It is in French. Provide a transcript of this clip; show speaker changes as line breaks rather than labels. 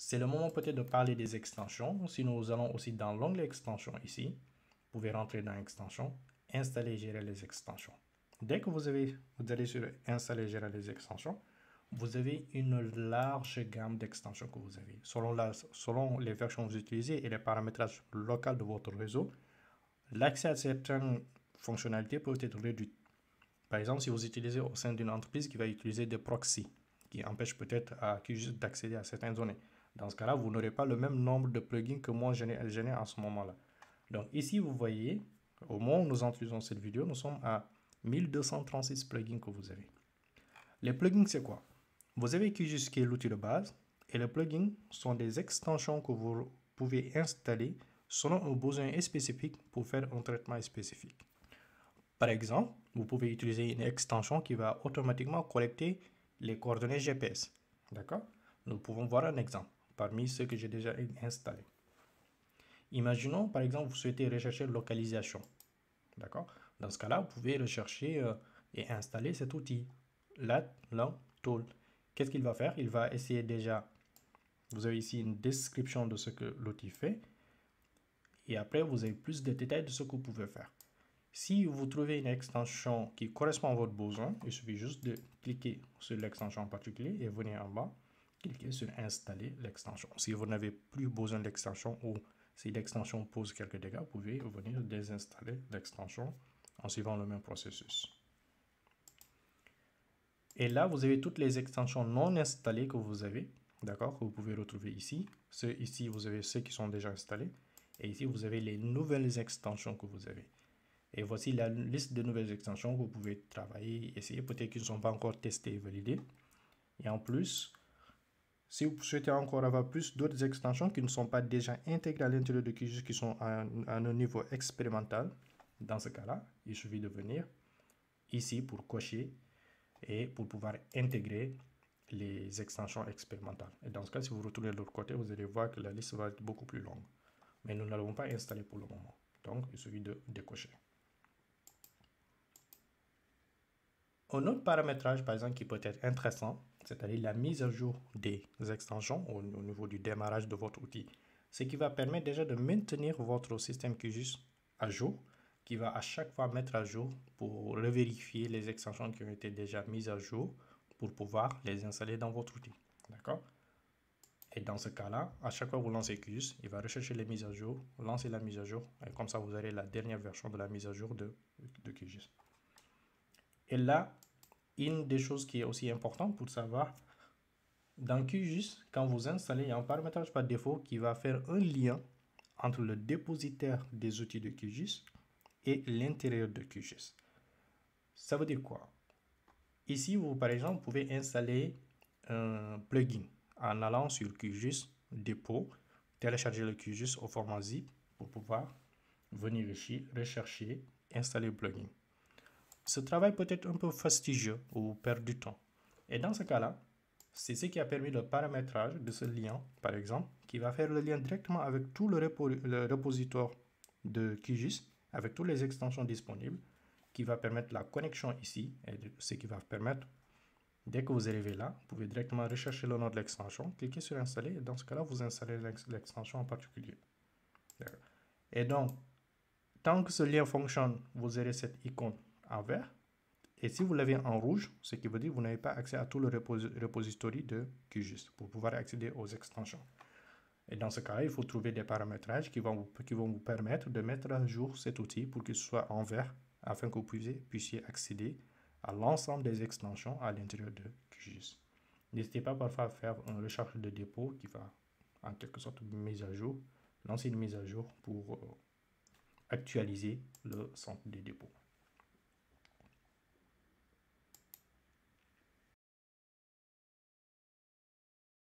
C'est le moment peut-être de parler des extensions. Si nous allons aussi dans l'onglet extensions ici, vous pouvez rentrer dans extensions, installer et gérer les extensions. Dès que vous allez sur installer et gérer les extensions, vous avez une large gamme d'extensions que vous avez. Selon les versions que vous utilisez et les paramétrages locaux de votre réseau, l'accès à certaines fonctionnalités peut être réduit. Par exemple, si vous utilisez au sein d'une entreprise qui va utiliser des proxys, qui empêchent peut-être à QGIS d'accéder à certaines données. Dans ce cas-là, vous n'aurez pas le même nombre de plugins que moi je n'ai en ce moment-là. Donc ici, vous voyez, au moment où nous utilisons cette vidéo, nous sommes à 1236 plugins que vous avez. Les plugins, c'est quoi? Vous avez QGIS qui est l'outil de base, et les plugins sont des extensions que vous pouvez installer selon un besoin spécifique pour faire un traitement spécifique. Par exemple, vous pouvez utiliser une extension qui va automatiquement collecter les coordonnées GPS. D'accord? Nous pouvons voir un exemple parmi ceux que j'ai déjà installés. Imaginons, par exemple, vous souhaitez rechercher localisation. D'accord? Dans ce cas-là, vous pouvez rechercher et installer cet outil, Lat Long Tool. Qu'est-ce qu'il va faire? Il va essayer déjà, vous avez ici une description de ce que l'outil fait, et après, vous avez plus de détails de ce que vous pouvez faire. Si vous trouvez une extension qui correspond à votre besoin, il suffit juste de cliquer sur l'extension en particulier et venir en bas, cliquer sur installer l'extension. Si vous n'avez plus besoin de l'extension ou si l'extension pose quelques dégâts, vous pouvez venir désinstaller l'extension en suivant le même processus. Et là, vous avez toutes les extensions non installées que vous avez, d'accord, que vous pouvez retrouver ici. Ici, vous avez ceux qui sont déjà installés. Et ici, vous avez les nouvelles extensions que vous avez. Et voici la liste de nouvelles extensions que vous pouvez travailler, essayer, peut-être qu'ils ne sont pas encore testés et validés. Et en plus, si vous souhaitez encore avoir plus d'autres extensions qui ne sont pas déjà intégrées à l'intérieur de QGIS, qui sont à un niveau expérimental, dans ce cas-là, il suffit de venir ici pour cocher et pour pouvoir intégrer les extensions expérimentales. Et dans ce cas, si vous retournez de l'autre côté, vous allez voir que la liste va être beaucoup plus longue. Mais nous ne l'avons pas installée pour le moment. Donc, il suffit de décocher. Un autre paramétrage, par exemple, qui peut être intéressant, c'est-à-dire la mise à jour des extensions au niveau du démarrage de votre outil, ce qui va permettre déjà de maintenir votre système QGIS à jour, qui va à chaque fois mettre à jour pour revérifier les extensions qui ont été déjà mises à jour pour pouvoir les installer dans votre outil. D'accord? Et dans ce cas-là, à chaque fois que vous lancez QGIS, il va rechercher les mises à jour, lancer la mise à jour, et comme ça, vous aurez la dernière version de la mise à jour de QGIS. Et là, une des choses qui est aussi importante pour savoir, dans QGIS, quand vous installez, il y a un paramétrage par défaut qui va faire un lien entre le dépositaire des outils de QGIS et l'intérieur de QGIS. Ça veut dire quoi? Ici, vous, par exemple, vous pouvez installer un plugin en allant sur QGIS dépôt, télécharger le QGIS au format zip pour pouvoir venir ici, rechercher, installer le plugin. Ce travail peut être un peu fastidieux ou perdre du temps. Et dans ce cas-là, c'est ce qui a permis le paramétrage de ce lien, par exemple, qui va faire le lien directement avec tout le repositoire de QGIS, avec toutes les extensions disponibles, qui va permettre la connexion ici, et ce qui va permettre, dès que vous arrivez là, vous pouvez directement rechercher le nom de l'extension, cliquer sur installer, et dans ce cas-là, vous installez l'extension en particulier. Et donc, tant que ce lien fonctionne, vous aurez cette icône en vert. Et si vous l'avez en rouge, ce qui veut dire que vous n'avez pas accès à tout le repository de QGIS pour pouvoir accéder aux extensions. Et dans ce cas-là, il faut trouver des paramétrages qui vont vous permettre de mettre à jour cet outil pour qu'il soit en vert afin que vous puissiez accéder à l'ensemble des extensions à l'intérieur de QGIS. N'hésitez pas parfois à faire une recherche de dépôt qui va en quelque sorte mise à jour, lancer une mise à jour pour actualiser le centre des dépôts.